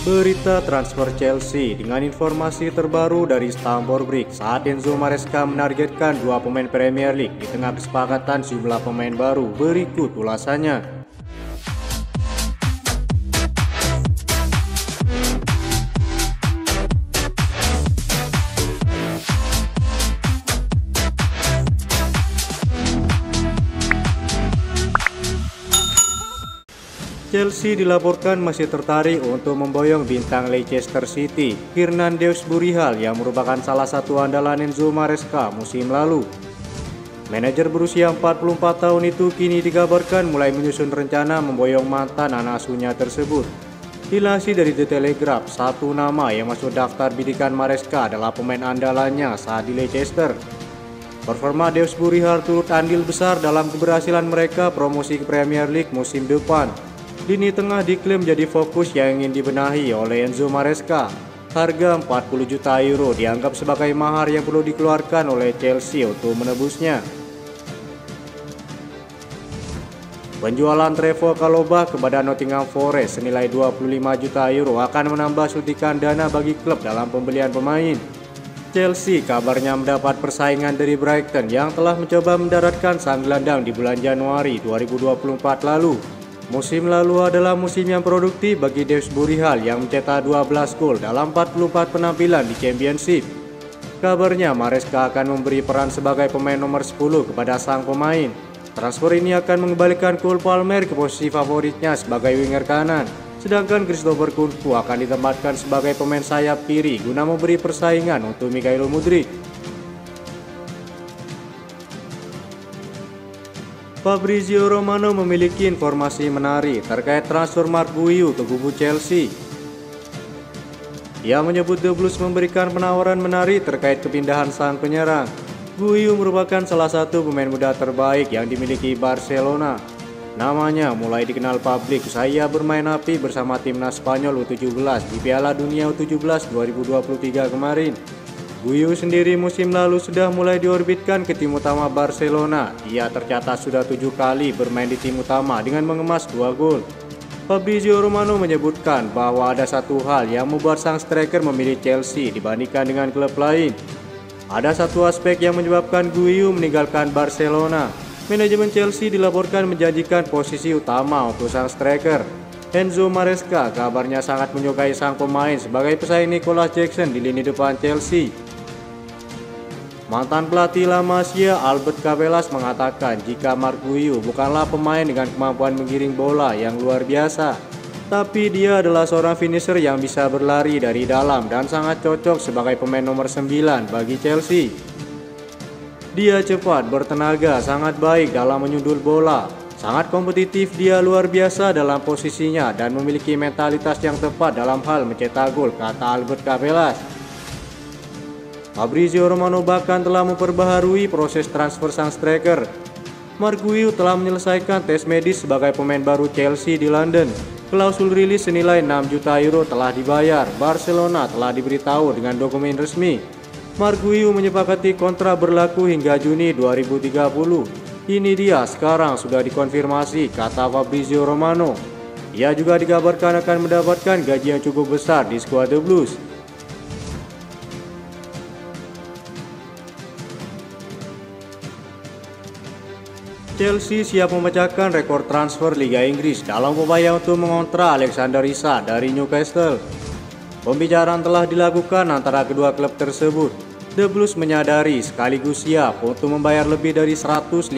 Berita transfer Chelsea dengan informasi terbaru dari Stamford Bridge saat Enzo Maresca menargetkan 2 pemain Premier League di tengah kesepakatan jumlah pemain baru. Berikut ulasannya. Chelsea dilaporkan masih tertarik untuk memboyong bintang Leicester City, Fernandes Burihal, yang merupakan salah satu andalan Enzo Maresca musim lalu. Manajer berusia 44 tahun itu kini dikabarkan mulai menyusun rencana memboyong mantan anak asuhnya tersebut. Dilansir dari The Telegraph, satu nama yang masuk daftar bidikan Maresca adalah pemain andalannya saat di Leicester. Performa Deus Burihal turut andil besar dalam keberhasilan mereka promosi ke Premier League musim depan. Lini tengah diklaim jadi fokus yang ingin dibenahi oleh Enzo Maresca. Harga 40 juta euro dianggap sebagai mahar yang perlu dikeluarkan oleh Chelsea untuk menebusnya. Penjualan Trevoh Chalobah kepada Nottingham Forest senilai 25 juta euro akan menambah suntikan dana bagi klub dalam pembelian pemain. Chelsea kabarnya mendapat persaingan dari Brighton yang telah mencoba mendaratkan sang gelandang di bulan Januari 2024 lalu. Musim lalu adalah musim yang produktif bagi Deus Burihal yang mencetak 12 gol dalam 44 penampilan di Championship. Kabarnya Maresca akan memberi peran sebagai pemain nomor 10 kepada sang pemain. Transfer ini akan mengembalikan Cole Palmer ke posisi favoritnya sebagai winger kanan, sedangkan Christopher Kunku akan ditempatkan sebagai pemain sayap kiri guna memberi persaingan untuk Mikhail Mudryk. Fabrizio Romano memiliki informasi menarik terkait transfer Marc Guiu ke kubu Chelsea. Ia menyebut The Blues memberikan penawaran menarik terkait kepindahan sang penyerang. Guiu merupakan salah satu pemain muda terbaik yang dimiliki Barcelona. Namanya mulai dikenal publik usai ia bermain api bersama timnas Spanyol U17 di Piala Dunia U17 2023 kemarin. Guiu sendiri musim lalu sudah mulai diorbitkan ke tim utama Barcelona. Ia tercatat sudah 7 kali bermain di tim utama dengan mengemas 2 gol. Fabrizio Romano menyebutkan bahwa ada satu hal yang membuat sang striker memilih Chelsea dibandingkan dengan klub lain. Ada satu aspek yang menyebabkan Guiu meninggalkan Barcelona. Manajemen Chelsea dilaporkan menjanjikan posisi utama untuk sang striker. Enzo Maresca kabarnya sangat menyukai sang pemain sebagai pesaing Nicolas Jackson di lini depan Chelsea. Mantan pelatih La Masia Albert Capelas mengatakan jika Marc Guiu bukanlah pemain dengan kemampuan menggiring bola yang luar biasa, tapi dia adalah seorang finisher yang bisa berlari dari dalam dan sangat cocok sebagai pemain nomor 9 bagi Chelsea. Dia cepat, bertenaga, sangat baik dalam menyundul bola, sangat kompetitif, dia luar biasa dalam posisinya dan memiliki mentalitas yang tepat dalam hal mencetak gol, kata Albert Capelas. Fabrizio Romano bahkan telah memperbaharui proses transfer sang striker. Marc Guiu telah menyelesaikan tes medis sebagai pemain baru Chelsea di London. Klausul rilis senilai 6 juta euro telah dibayar. Barcelona telah diberitahu dengan dokumen resmi. Marc Guiu menyepakati kontrak berlaku hingga Juni 2030. Ini dia sekarang sudah dikonfirmasi, kata Fabrizio Romano. Ia juga dikabarkan akan mendapatkan gaji yang cukup besar di skuad The Blues. Chelsea siap memecahkan rekor transfer Liga Inggris dalam upaya untuk mengontrak Alexander Isak dari Newcastle. Pembicaraan telah dilakukan antara kedua klub tersebut. The Blues menyadari sekaligus siap untuk membayar lebih dari 115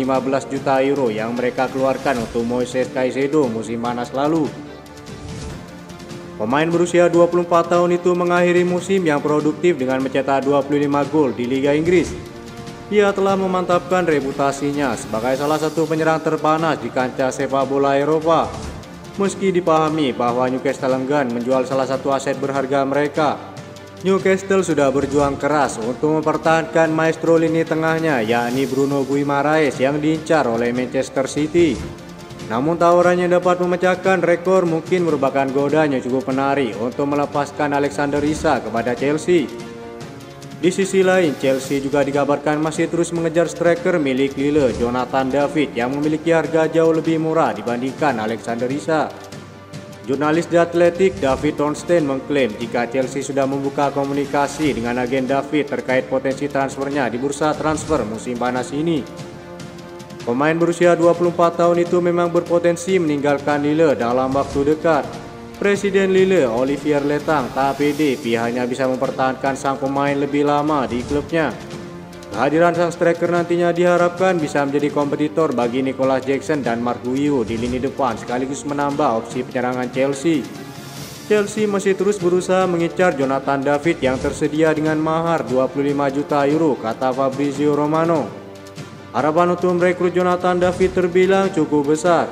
juta euro yang mereka keluarkan untuk Moises Caicedo musim panas lalu. Pemain berusia 24 tahun itu mengakhiri musim yang produktif dengan mencetak 25 gol di Liga Inggris. Ia telah memantapkan reputasinya sebagai salah satu penyerang terpanas di kancah sepak bola Eropa. Meski dipahami bahwa Newcastle enggan menjual salah satu aset berharga mereka, Newcastle sudah berjuang keras untuk mempertahankan maestro lini tengahnya, yakni Bruno Guimaraes yang diincar oleh Manchester City. Namun tawarannya dapat memecahkan rekor mungkin merupakan godaan yang cukup menarik untuk melepaskan Alexander Isak kepada Chelsea. Di sisi lain, Chelsea juga dikabarkan masih terus mengejar striker milik Lille, Jonathan David, yang memiliki harga jauh lebih murah dibandingkan Alexander Isak. Jurnalis The Athletic David Ornstein mengklaim jika Chelsea sudah membuka komunikasi dengan agen David terkait potensi transfernya di bursa transfer musim panas ini. Pemain berusia 24 tahun itu memang berpotensi meninggalkan Lille dalam waktu dekat. Presiden Lille, Olivier Letang, tak pede pihaknya bisa mempertahankan sang pemain lebih lama di klubnya. Kehadiran sang striker nantinya diharapkan bisa menjadi kompetitor bagi Nicolas Jackson dan Marc Guiu di lini depan sekaligus menambah opsi penyerangan Chelsea. Chelsea masih terus berusaha mengincar Jonathan David yang tersedia dengan mahar 25 juta euro, kata Fabrizio Romano. Harapan untuk merekrut Jonathan David terbilang cukup besar.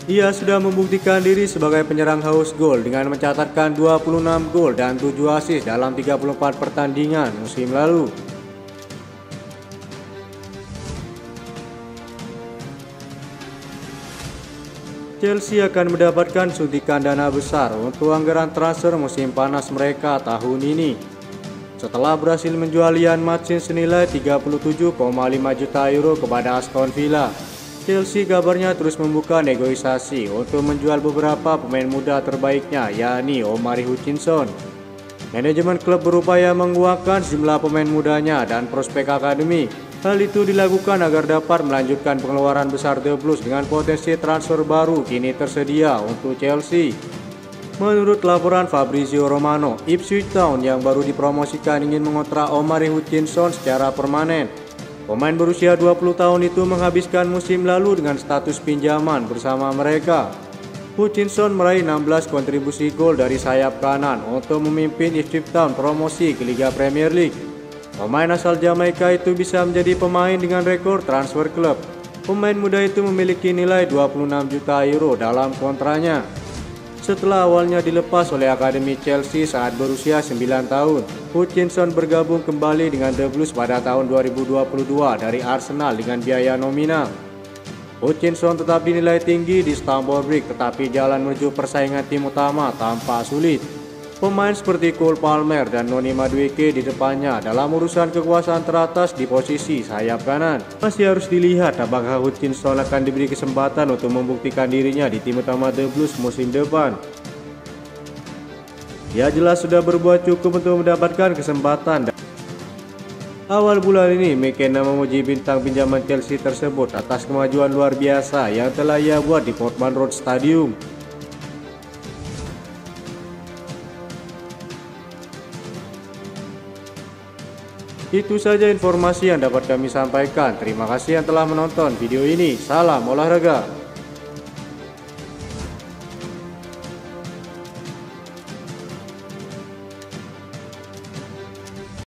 Ia sudah membuktikan diri sebagai penyerang haus gol dengan mencatatkan 26 gol dan 7 assist dalam 34 pertandingan musim lalu. Chelsea akan mendapatkan suntikan dana besar untuk anggaran transfer musim panas mereka tahun ini. Setelah berhasil menjual Ian Maatsen senilai 37,5 juta euro kepada Aston Villa, Chelsea kabarnya terus membuka negosiasi untuk menjual beberapa pemain muda terbaiknya, yakni Omari Hutchinson. Manajemen klub berupaya menguatkan jumlah pemain mudanya dan prospek akademi. Hal itu dilakukan agar dapat melanjutkan pengeluaran besar The Blues dengan potensi transfer baru kini tersedia untuk Chelsea. Menurut laporan Fabrizio Romano, Ipswich Town yang baru dipromosikan ingin mengontrak Omari Hutchinson secara permanen. Pemain berusia 20 tahun itu menghabiskan musim lalu dengan status pinjaman bersama mereka. Hutchinson meraih 16 kontribusi gol dari sayap kanan untuk memimpin Ipswich Town promosi ke Liga Premier League. Pemain asal Jamaika itu bisa menjadi pemain dengan rekor transfer klub. Pemain muda itu memiliki nilai 26 juta euro dalam kontraknya. Setelah awalnya dilepas oleh Akademi Chelsea saat berusia 9 tahun, Hutchinson bergabung kembali dengan The Blues pada tahun 2022 dari Arsenal dengan biaya nominal. Hutchinson tetap dinilai tinggi di Stamford Bridge, tetapi jalan menuju persaingan tim utama tampak sulit. Pemain seperti Cole Palmer dan Noni Madueke di depannya dalam urusan kekuasaan teratas di posisi sayap kanan. Masih harus dilihat apakah Hutchinson akan diberi kesempatan untuk membuktikan dirinya di tim utama The Blues musim depan. Dia jelas sudah berbuat cukup untuk mendapatkan kesempatan. Awal bulan ini, McKenna memuji bintang pinjaman Chelsea tersebut atas kemajuan luar biasa yang telah ia buat di Portman Road Stadium. Itu saja informasi yang dapat kami sampaikan. Terima kasih yang telah menonton video ini. Salam olahraga.